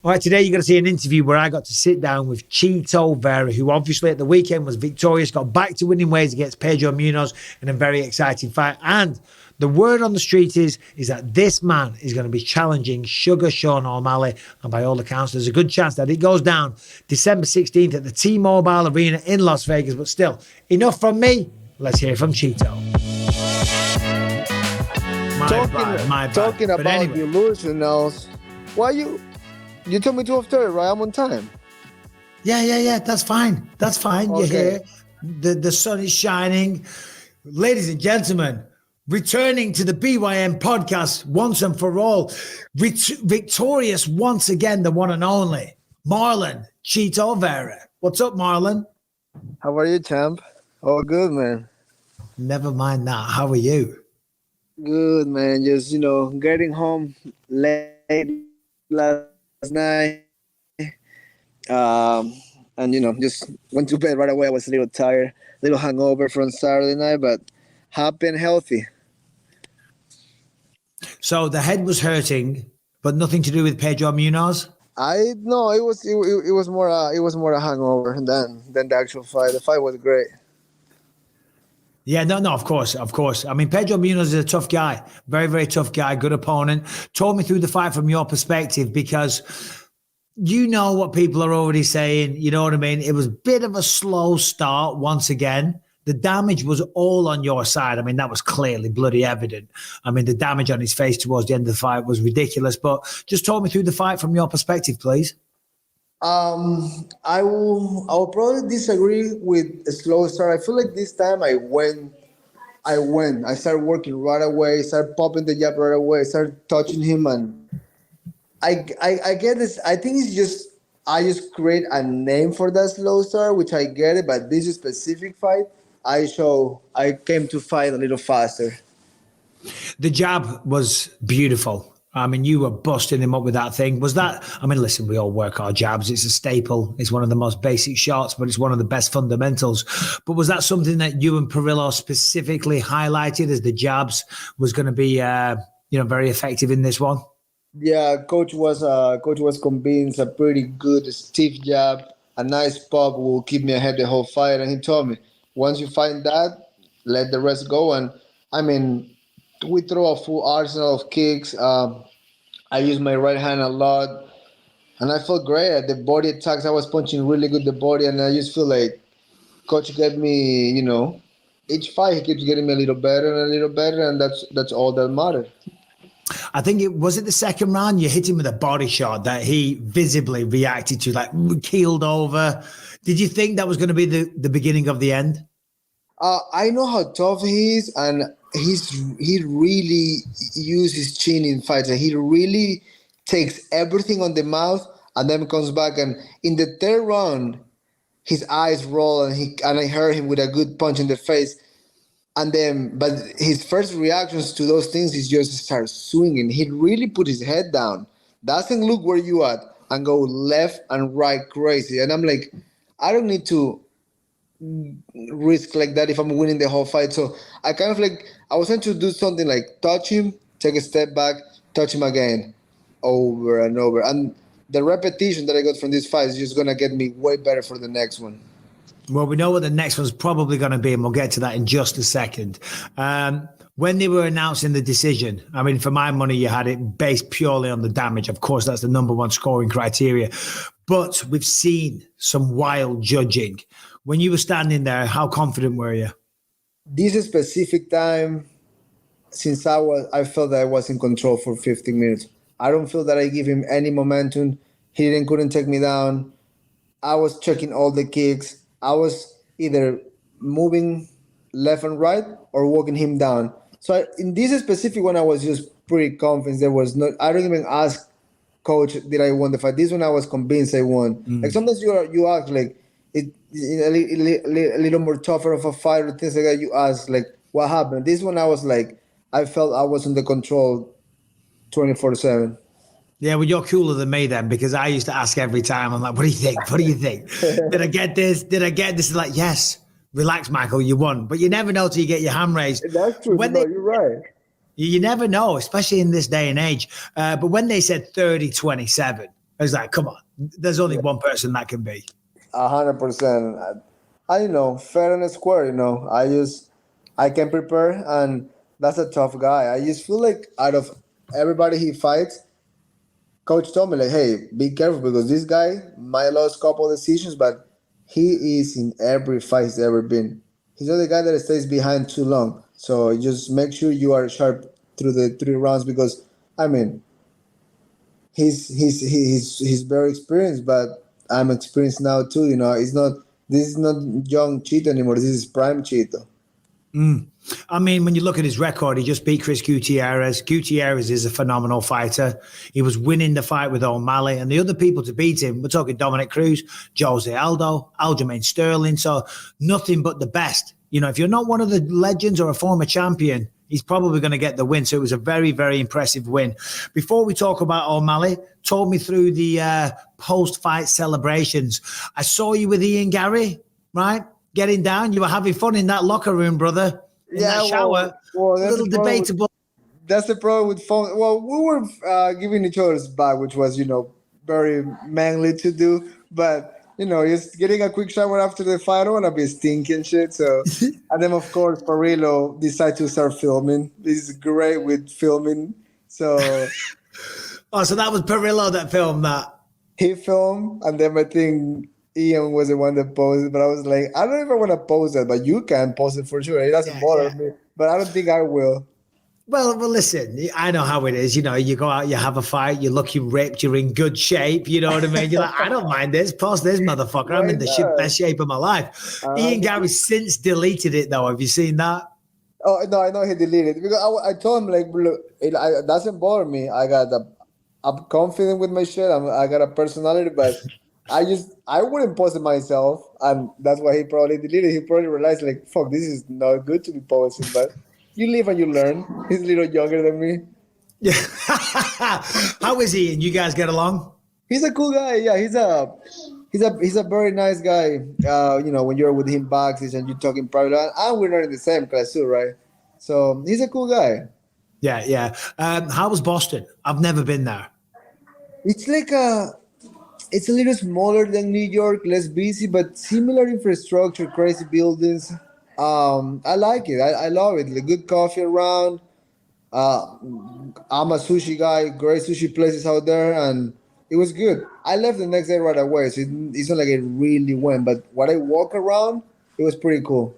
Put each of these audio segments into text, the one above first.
All right, today you're going to see an interview where I got to sit down with Chito Vera, who obviously at the weekend was victorious, got back to winning ways against Pedro Munhoz in a very exciting fight. And the word on the street is that this man is going to be challenging Sugar Sean OMalley. And by all accounts, there's a good chance that it goes down December 16th at the T-Mobile Arena in Las Vegas. But still, enough from me. Let's hear from Chito. Talking about anyway. The illusionals, why you told me 12:30, right? I'm on time. Yeah. That's fine. Okay. You're here. The sun is shining. Ladies and gentlemen, returning to the BYM podcast once and for all, victorious once again, the one and only Marlon Chito Vera. What's up, Marlon? How are you, champ? Oh, good, man. Never mind that. How are you? Good, man. Just, getting home late last night. And, just went to bed right away. I was a little tired, a little hungover from Saturday night, but happy and healthy. So the head was hurting, but nothing to do with Pedro Munhoz? No, it was more a hangover than the actual fight. The fight was great. Yeah, no, of course. I mean, Pedro Munhoz is a tough guy, very, very tough guy, good opponent. Talk me through the fight from your perspective, because you know what people are already saying, you know what I mean? It was a bit of a slow start once again. The damage was all on your side. I mean, that was clearly bloody evident. I mean, the damage on his face towards the end of the fight was ridiculous. But just talk me through the fight from your perspective, please. I will probably disagree with a slow start. I feel like this time I went. I started working right away, started popping the jab right away, started touching him, and I get this. I think I just create a name for that slow start, which I get it, but this specific fight, I came to fight a little faster. The jab was beautiful. I mean, you were busting him up with that thing. Was that, I mean, listen, we all work our jabs. It's a staple. It's one of the most basic shots, but it's one of the best fundamentals. But was that something that you and Perilla specifically highlighted as the jabs was going to be, very effective in this one? Yeah, coach was convinced a pretty good stiff jab, a nice pop will keep me ahead the whole fight. And he told me, once you find that, let the rest go. And I mean, we throw a full arsenal of kicks. I use my right hand a lot, and I felt great at the body attacks. I was punching really good the body, and I just feel like coach gave me, each fight he keeps getting me a little better, and that's all that mattered. I think it was the second round you hit him with a body shot that he visibly reacted to, like keeled over. Did you think that was going to be the beginning of the end? I know how tough he is, and he really uses his chin in fights. He really takes everything on the mouth and then comes back. And in the third round, his eyes roll, and I heard him with a good punch in the face. And then, but his first reactions to those things is just start swinging. He really put his head down, doesn't look where you at, and go left and right crazy. And I'm like, I don't need to risk like that if I'm winning the whole fight. So I kind of I was trying to do something like touch him, take a step back, touch him again, over and over. And the repetition that I got from this fight is just going to get me way better for the next one. Well, we know what the next one's probably going to be, and we'll get to that in just a second. When they were announcing the decision, I mean, for my money, you had it based purely on the damage. Of course, that's the number one scoring criteria. But we've seen some wild judging. When you were standing there, how confident were you? This specific time, since I felt that I was in control for 15 minutes. I don't feel that I give him any momentum. He couldn't take me down. I was checking all the kicks. I was either moving left and right or walking him down. So in this specific one, I was just pretty confident. I don't even ask coach, did I win the fight? This one, I was convinced I won. Like sometimes you ask like, a little more tougher of a fight or things like that. You ask like, what happened? This one, I was like, I felt I was under control 24/7. Yeah, well, you're cooler than me then, because I used to ask every time. I'm like, what do you think? What do you think? Did I get this? Did I get this? Like, yes, relax, Michael, you won. But you never know till you get your hand raised. That's true. You're right. You never know, especially in this day and age. But when they said 30-27, It's like, come on, there's only one person that can be. 100%. I fair and square. I can prepare, and that's a tough guy. I just feel like out of everybody he fights, coach told me like, hey, be careful because this guy might lose a couple of decisions, but he is in every fight he's ever been. He's not the guy that stays behind too long. So just make sure you are sharp through the 3 rounds because I mean he's very experienced, but I'm experienced now too. This is not young Cheeto anymore. This is prime Cheeto. I mean, when you look at his record, he just beat Chris Gutierrez. Gutierrez is a phenomenal fighter. He was winning the fight with OMalley, and the other people to beat him, we're talking Dominic Cruz, Jose Aldo, Aljamain Sterling. So nothing but the best. If you're not one of the legends or a former champion, he's probably going to get the win. So it was a very, very impressive win. Before we talk about O'Malley, talk me through the post-fight celebrations. I saw you with Ian Gary, right? Getting down. You were having fun in that locker room, brother. In that shower. Well, a little debatable. That's the problem with phone. Well, we were giving each other's back, which was, very manly to do. But, just getting a quick shower after the fight, I don't want to be stinking shit. So, and then, of course, Perilla decided to start filming. He's great with filming. So. So that was Perilla that filmed that. He filmed, and then I think Ian was the one that posted, but I was like, I don't even want to post that, but you can post it for sure. It doesn't bother me, but I don't think I will. Well, listen, I know how it is. You go out, you have a fight, you're looking ripped, you're in good shape. You know what I mean? You're like, I don't mind this. Post this motherfucker. I'm in the best shape of my life. Ian Gary since deleted it, though. Have you seen that? Oh, no, I know he deleted it. Because I told him, like, look, it doesn't bother me. I'm confident with my shit. I got a personality, but I wouldn't post it myself, and that's why he probably deleted. He probably realized like, fuck, this is not good to be posting. But you live and you learn. He's a little younger than me. Yeah. How is he? And you guys get along? He's a cool guy. Yeah, he's a very nice guy. When you're with him backstage and you're talking private, and we're not in the same class too, right? So he's a cool guy. Yeah. How was Boston? I've never been there. It's like it's a little smaller than New York, less busy, but similar infrastructure, crazy buildings. I like it. I love it. The good coffee around. I'm a sushi guy. Great sushi places out there, and it was good. I left the next day right away, so it's not like it really went. But what I walk around, it was pretty cool.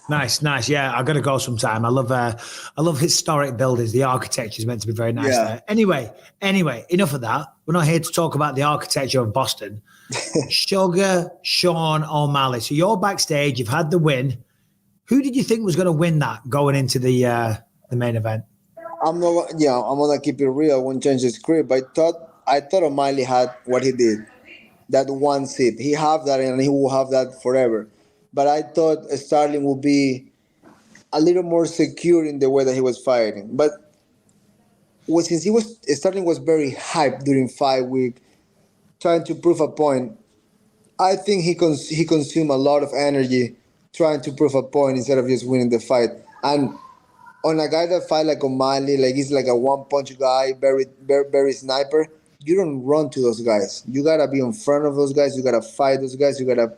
Nice. Yeah, I got to go sometime. I love historic buildings. The architecture is meant to be very nice there. Anyway, enough of that. We're not here to talk about the architecture of Boston. Sugar Sean O'Malley. So you're backstage. You've had the win. Who did you think was going to win that going into the main event? I'm gonna keep it real. I won't change the script. I thought O'Malley had what he did. That one sip. He have that, and he will have that forever. But I thought Sterling would be a little more secure in the way that he was fighting. But since Sterling was very hyped during 5 weeks, trying to prove a point, I think he consumed a lot of energy trying to prove a point instead of just winning the fight. And on a guy that fight like O'Malley, like he's like a one-punch guy, very, very, very sniper, you don't run to those guys. You got to be in front of those guys. You got to fight those guys. You got to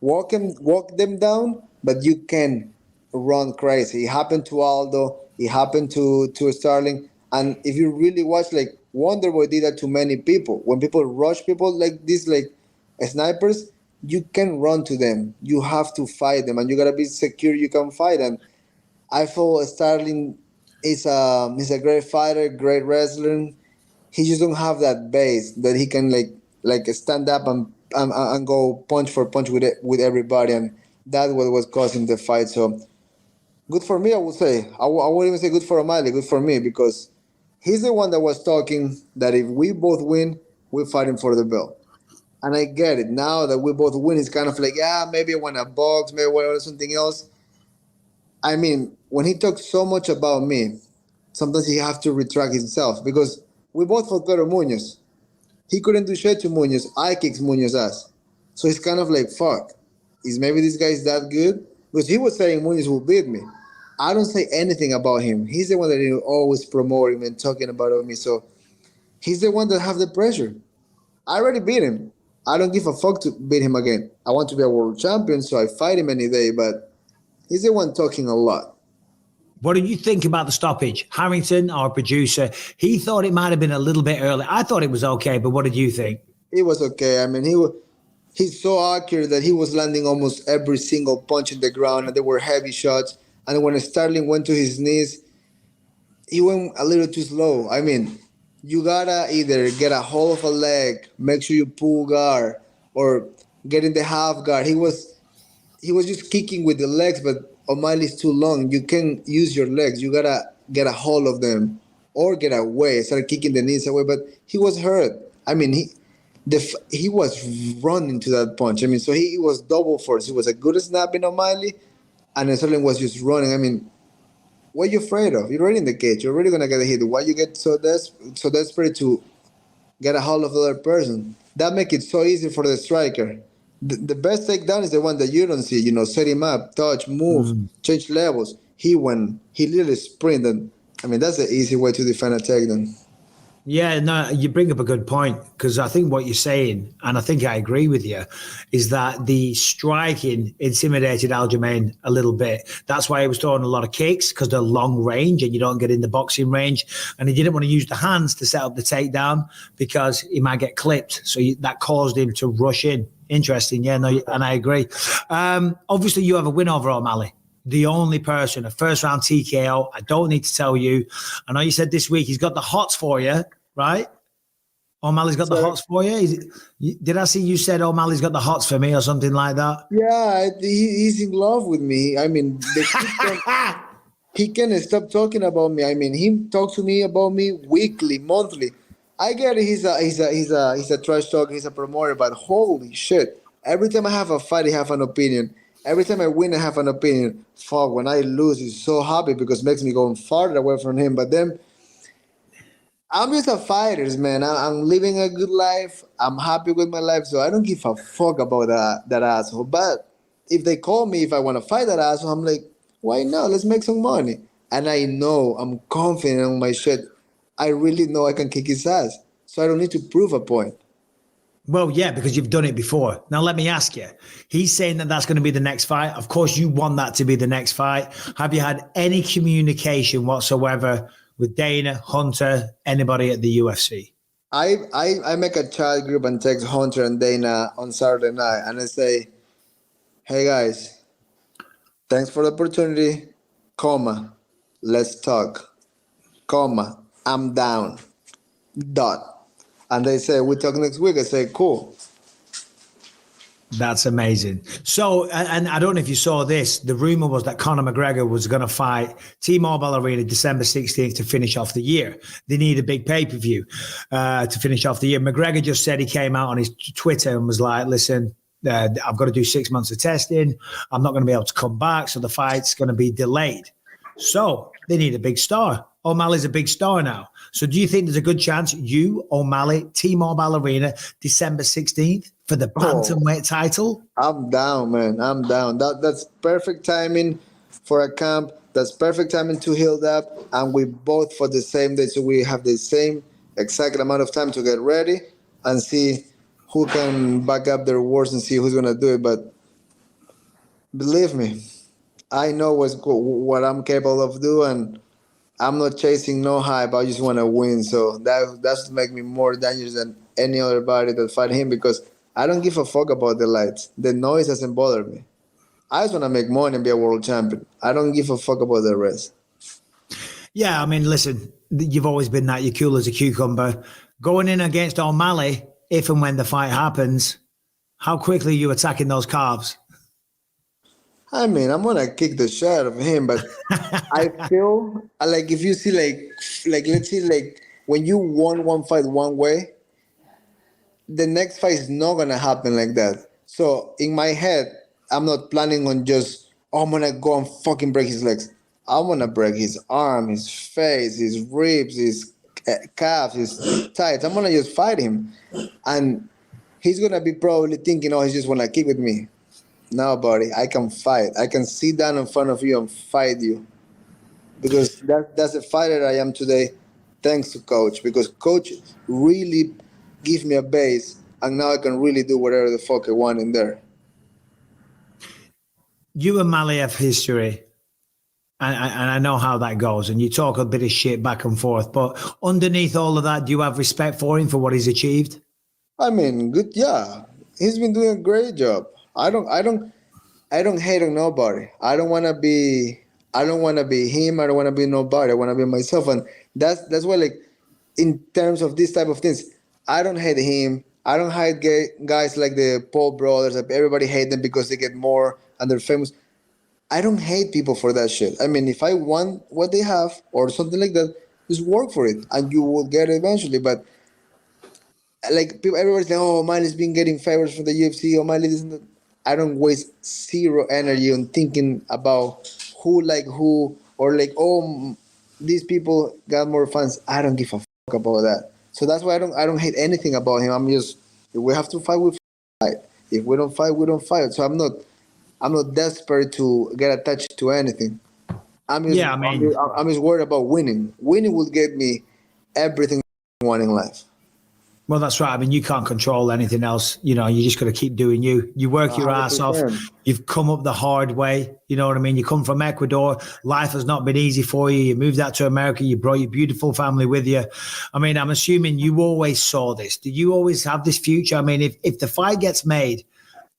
walk them down, but you can run crazy. It happened to Aldo. It happened to Sterling. And if you really watch, like, Wonderboy did that to many people. When people rush people like this, like snipers, you can run to them. You have to fight them, and you got to be secure you can fight. And I feel Sterling is a great fighter, great wrestler. He just don't have that base that he can like stand up and go punch for punch with everybody, and that's what was causing the fight. So good for me, I would say. I wouldn't even say good for O'Malley, good for me, because he's the one that was talking that if we both win, we're fighting for the belt. And I get it. Now that we both win, it's kind of like, maybe I want a box, maybe I want something else. I mean, when he talks so much about me, sometimes he have to retract himself, because we both fought Pedro Munhoz. He couldn't do shit to Munhoz. I kicked Munhoz's ass. So it's kind of like, fuck. Is maybe this guy is that good? Because he was saying Munhoz will beat me. I don't say anything about him. He's the one that always promoting and talking about me. So he's the one that have the pressure. I already beat him. I don't give a fuck to beat him again. I want to be a world champion, so I fight him any day, but he's the one talking a lot. What did you think about the stoppage? Harrington, our producer, he thought it might have been a little bit early. I thought it was okay, but what did you think? It was okay. I mean, he's so accurate that he was landing almost every single punch in the ground, and they were heavy shots. And when Sterling went to his knees, he went a little too slow. I mean, you gotta either get a hold of a leg, make sure you pull guard, or get in the half guard. He was just kicking with the legs, but OMalley's too long. You can't use your legs. You gotta get a hold of them or get away. Start kicking the knees away. But he was hurt. I mean, he was running to that punch. I mean, so he was double force. He was a good snapping OMalley, and Sterling was just running. I mean, what are you afraid of? You're already in the cage. You're already gonna get a hit. Why you get so desperate to get a hold of the other person? That make it so easy for the striker. The best takedown is the one that you don't see. You know, set him up, touch, move, change levels. He literally sprinted. I mean, that's the easy way to defend a takedown. Yeah, no, you bring up a good point because I think what you're saying, and I think I agree with you, is that the striking intimidated Aljamain a little bit. That's why he was throwing a lot of kicks because they're long range and you don't get in the boxing range. And he didn't want to use the hands to set up the takedown because he might get clipped. So that caused him to rush in. Interesting, yeah, no, and I agree. Obviously, you have a win over OMalley. The only person, a first round TKO. I don't need to tell you. I know you said this week he's got the hots for you, right? OMalley's got the hots for you. Did I see you said OMalley's got the hots for me or something like that? Yeah, he's in love with me. I mean, he can't stop talking about me. I mean, he talks to me about me weekly, monthly. I get it. He's a trash talker. He's a promoter, but holy shit! Every time I have a fight, I have an opinion. Every time I win, I have an opinion. Fuck, when I lose, he's so happy because it makes me go farther away from him. But then, I'm just a fighter, man. I'm living a good life. I'm happy with my life, so I don't give a fuck about that asshole. But if they call me, if I want to fight that asshole, I'm like, why not? Let's make some money. And I know, I'm confident on my shit. I really know I can kick his ass. So I don't need to prove a point. Well, yeah, because you've done it before. Now, let me ask you. He's saying that that's going to be the next fight. Of course, you want that to be the next fight. Have you had any communication whatsoever with Dana, Hunter, anybody at the UFC? I make a chat group and text Hunter and Dana on Saturday night, and I say, hey, guys, thanks for the opportunity, let's talk, I'm down, dot. And they say, we'll talk next week. I say, cool. That's amazing. So, and I don't know if you saw this, the rumor was that Conor McGregor was going to fight T-Mobile Arena December 16th to finish off the year. They need a big pay-per-view to finish off the year. McGregor just said he came out on his Twitter and was like, listen, I've got to do 6 months of testing. I'm not going to be able to come back. So the fight's going to be delayed. So they need a big star. OMalley's a big star now. So do you think there's a good chance you, OMalley, T-Mobile Arena, December 16th for the bantamweight title? I'm down, man. I'm down. That's perfect timing for a camp. That's perfect timing to heal up. And we both for the same day. So we have the same exact amount of time to get ready and see who can back up their words and see who's going to do it. But believe me, I know what I'm capable of doing. I'm not chasing no hype. I just want to win. So that's to make me more dangerous than any other body that fight him because I don't give a fuck about the lights. The noise doesn't bother me. I just want to make money and be a world champion. I don't give a fuck about the rest. Yeah, I mean, listen, you've always been that. You're cool as a cucumber. Going in against OMalley, if and when the fight happens, how quickly are you attacking those calves? I mean, I'm gonna kick the shit out of him, but I feel like if you see like let's see like when you won one fight one way, the next fight is not gonna happen like that. So in my head, I'm not planning on just I'm gonna go and fucking break his legs. I'm gonna break his arm, his face, his ribs, his calves, his thighs. I'm gonna just fight him, and he's gonna be probably thinking, oh, he's just wanna kick with me. No, buddy, I can fight. I can sit down in front of you and fight you. Because that's the fighter I am today, thanks to Coach. Because Coach really give me a base, and now I can really do whatever the fuck I want in there. You and Mali have history, and I know how that goes, and you talk a bit of shit back and forth, but underneath all of that, do you have respect for him for what he's achieved? I mean, good. Yeah, he's been doing a great job. I don't hate on nobody. I don't want to be him. I don't want to be nobody. I want to be myself, and that's why, like, in terms of this type of things, I don't hate him. I don't hate guys like the Paul brothers. Everybody hate them because they get more and they're famous. I don't hate people for that shit. I mean, if I want what they have or something like that, just work for it, and you will get it eventually. But like people, everybody's like, "Oh, O'Malley's been getting favors from the UFC. O'Malley isn't." I don't waste zero energy on thinking about who or like, oh, these people got more fans. I don't give a fuck about that. So that's why I don't hate anything about him. I'm just, if we have to fight, we fight. If we don't fight, we don't fight. So I'm not desperate to get attached to anything. I'm just worried about winning. Winning will get me everything I want in life. Well, that's right. I mean, you can't control anything else. You know, you just got to keep doing you. You work your 100%. ass off. You've come up the hard way. You know what I mean? You come from Ecuador. Life has not been easy for you. You moved out to America. You brought your beautiful family with you. I mean, I'm assuming you always saw this. Did you always have this future? I mean, if the fight gets made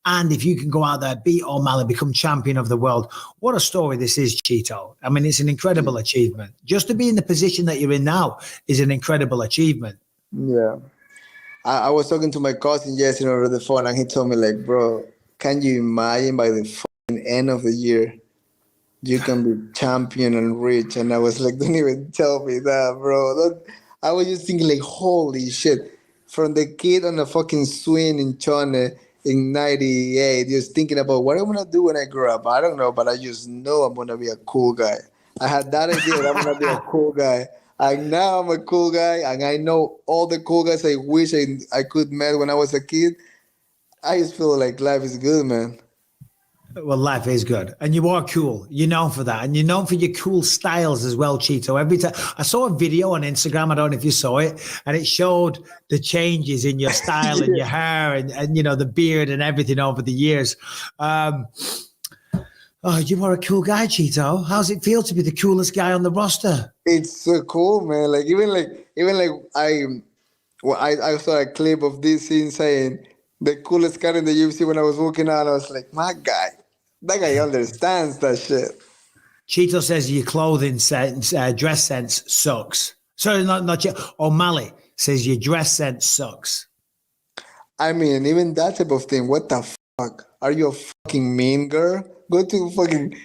and if you can go out there, beat O'Malley, become champion of the world, what a story this is, Chito. I mean, it's an incredible achievement. Just to be in the position that you're in now is an incredible achievement. Yeah. I was talking to my cousin yesterday over the phone, and he told me, like, bro, can you imagine by the fucking end of the year, you can be champion and rich? And I was like, don't even tell me that, bro. I was just thinking, like, holy shit. From the kid on the fucking swing in China in 98, just thinking about what I'm going to do when I grow up. I don't know, but I just know I'm going to be a cool guy. I had that idea that I'm going to be a cool guy. And now I'm a cool guy, and I know all the cool guys I wish I could met when I was a kid. I just feel like life is good, man. Well, life is good. And you are cool. You're known for that. And you're known for your cool styles as well, Chito. Every time I saw a video on Instagram, I don't know if you saw it, and it showed the changes in your style and your hair and you know, the beard and everything over the years. Oh, you are a cool guy, Chito. How's it feel to be the coolest guy on the roster? It's so cool, man. I saw a clip of this scene saying the coolest guy in the UFC when I was walking out. I was like, my guy, that guy understands that shit. Chito says your clothing sense, dress sense sucks. Sorry, not Chito. O'Malley says your dress sense sucks. I mean, even that type of thing. What the fuck? Are you a fucking mean girl? Go to fucking.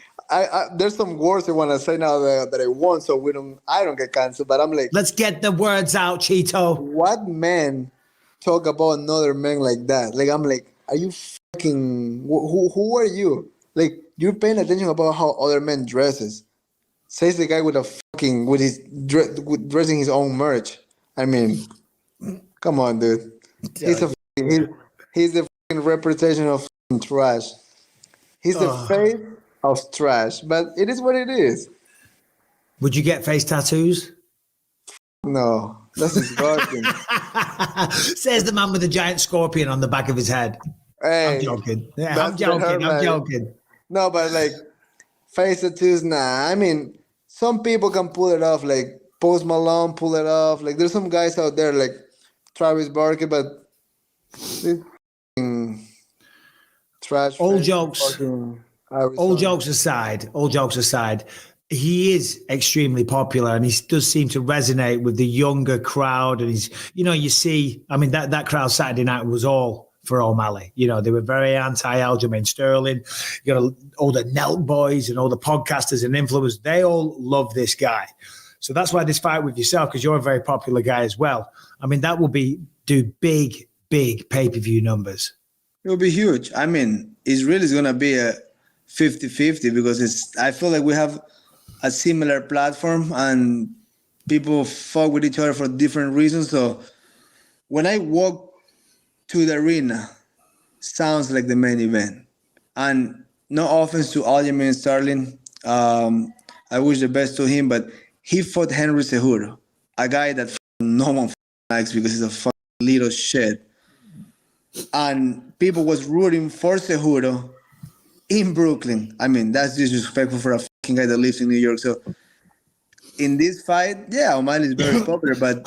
There's some words I want to say now that I won't, so I don't get canceled. But I'm like, let's get the words out, Chito. What men talk about another man like that? Like, I'm like, are you fucking? Who are you? Like, you're paying attention about how other men dresses. Says the guy with his dressing his own merch. I mean, come on, dude. He's the fucking representation of trash. He's the face of trash, but it is what it is. Would you get face tattoos? No, that's disgusting. Says the man with a giant scorpion on the back of his head. Hey, I'm joking. Yeah, I'm joking. No, but like face tattoos, nah. I mean, some people can pull it off, like Post Malone pull it off. Like there's some guys out there like Travis Barker, but trash. All jokes aside, he is extremely popular, and he does seem to resonate with the younger crowd. And he's, you know, you see, I mean, that crowd Saturday night was all for O'Malley. You know, they were very anti Aljamain Sterling. You got all the Nelk boys and all the podcasters and influencers. They all love this guy. So that's why this fight with yourself, because you're a very popular guy as well. I mean, that will do big pay-per-view numbers. It will be huge. I mean, it's really going to be a 50-50 because I feel like we have a similar platform and people fuck with each other for different reasons. So when I walk to the arena, sounds like the main event. And no offense to Aljamain Sterling. I wish the best to him, but he fought Henry Cejudo, a guy that no one likes because he's a little shit. And people was rooting for Cejudo in Brooklyn. I mean, that's disrespectful for a fucking guy that lives in New York. So in this fight, yeah, OMalley is very popular, but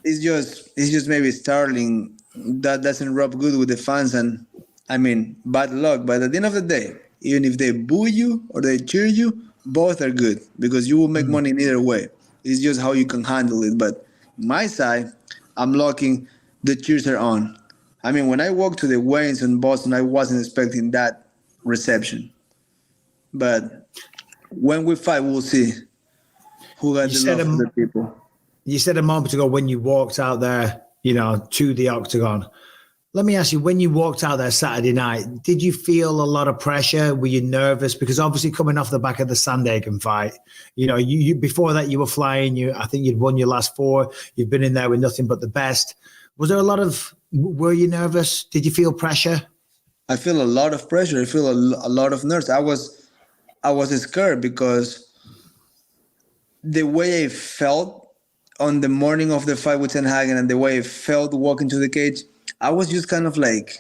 it's just maybe Starling that doesn't rub good with the fans, and I mean, bad luck. But at the end of the day, even if they boo you or they cheer you, both are good because you will make money in either way. It's just how you can handle it. But my side, I'm locking the cheers are on. I mean, when I walked to the weigh-ins in Boston, I wasn't expecting that reception. But when we fight, we'll see who got the love of the people. You said a moment ago when you walked out there, to the octagon. Let me ask you, when you walked out there Saturday night, did you feel a lot of pressure? Were you nervous? Because obviously coming off the back of the Sandhagen fight, you before that you were flying. I think you'd won your last 4. You've been in there with nothing but the best. Were you nervous? Did you feel pressure? I feel a lot of pressure. I feel a lot of nerves. I was scared because the way I felt on the morning of the fight with Sandhagen and the way I felt walking to the cage, I was just kind of like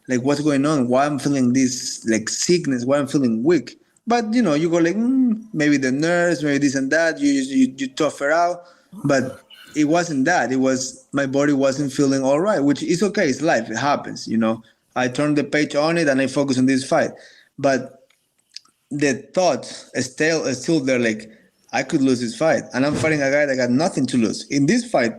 what's going on? Why I'm feeling this like sickness? Why I'm feeling weak? But you go like maybe the nerves, maybe this and that. You tough it out, but it wasn't that. It was my body wasn't feeling all right, which is okay. It's life. It happens. I turned the page on it and I focus on this fight, but the thought is still there. Like I could lose this fight, and I'm fighting a guy that got nothing to lose in this fight.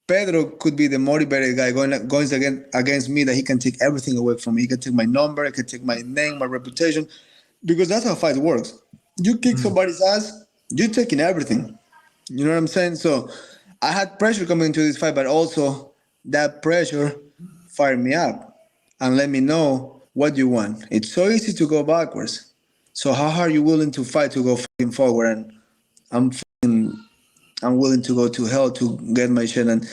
Pedro could be the motivated guy going against me, that he can take everything away from me. He can take my number, he can take my name, my reputation, because that's how fight works. You kick somebody's ass, you're taking everything. You know what I'm saying? So I had pressure coming into this fight, but also that pressure fired me up and let me know what you want. It's so easy to go backwards. So how hard are you willing to fight to go fucking forward? And I'm willing to go to hell to get my shit. And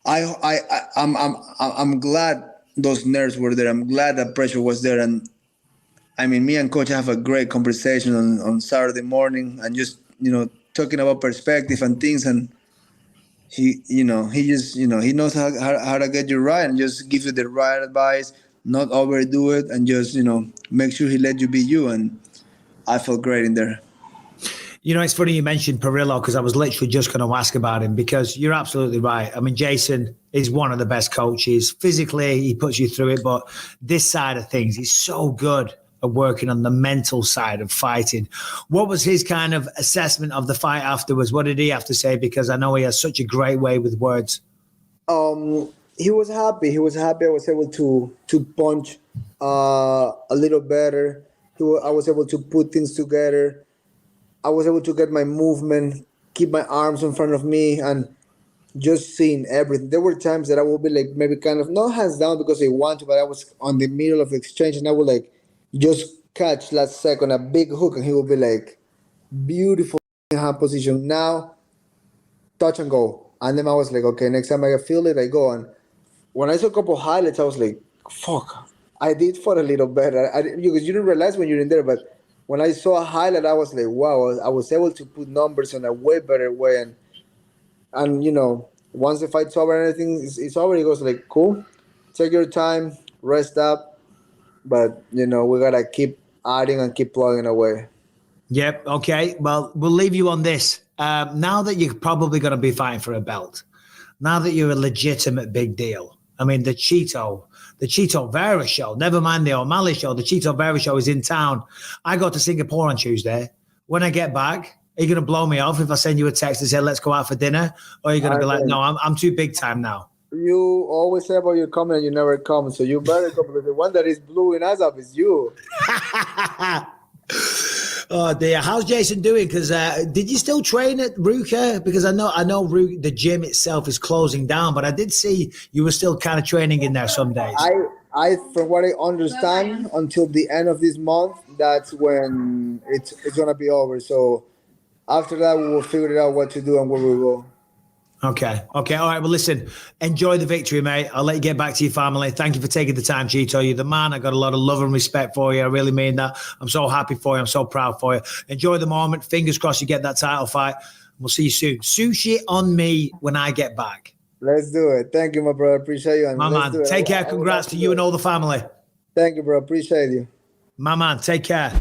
I'm glad those nerves were there. I'm glad that pressure was there. And I mean, me and Coach have a great conversation on Saturday morning, and just talking about perspective and things. And he just he knows how to get you right and just give you the right advice, not overdo it, and just make sure he let you be you. And I felt great in there. It's funny you mentioned Perilla, because I was literally just going to ask about him, because you're absolutely right. I mean, Jason is one of the best coaches. Physically, he puts you through it, but this side of things, he's so good at working on the mental side of fighting. What was his kind of assessment of the fight afterwards? What did he have to say? Because I know he has such a great way with words. He was happy. He was happy I was able to punch a little better. I was able to put things together. I was able to get my movement, keep my arms in front of me, and just seeing everything. There were times that I would be like maybe kind of not hands down because I want to, but I was on the middle of the exchange and I would like just catch last second a big hook, and he would be like, beautiful hand position. Now, touch and go. And then I was like, okay, next time I feel it, I go. And when I saw a couple highlights, I was like, fuck, I did fought a little better. Because you didn't realize when you're in there, but when I saw a highlight, I was like, wow, I was able to put numbers in a way better way. And once the fight's over and everything it's over, he goes like, cool, take your time, rest up. But, we got to keep adding and keep plugging away. Yep. Okay. Well, we'll leave you on this. Now that you're probably going to be fighting for a belt, now that you're a legitimate big deal, I mean, the Chito Vera show, never mind the OMalley show, the Chito Vera show is in town. I go to Singapore on Tuesday. When I get back, are you going to blow me off if I send you a text and say, let's go out for dinner? Or are you going to be like, no, I'm too big time now? You always say about you coming and you never come. So you better come, because the one that is blowing us up is you. Oh dear, how's Jason doing? Because did you still train at Ruka? Because I know the gym itself is closing down, but I did see you were still kind of training in there some days. I from what I understand, until the end of this month, that's when it's gonna be over. So after that, we will figure out what to do and where we go. Okay. All right. Well, listen, enjoy the victory, mate. I'll let you get back to your family. Thank you for taking the time, Chito. You're the man. I got a lot of love and respect for you. I really mean that. I'm so happy for you. I'm so proud for you. Enjoy the moment. Fingers crossed you get that title fight. We'll see you soon. Sushi on me when I get back. Let's do it. Thank you, my brother. Appreciate you. And My let's man. do it. Take care. I would Congrats love to you do and it. all the family. Thank you, bro. Appreciate you. My man. Take care.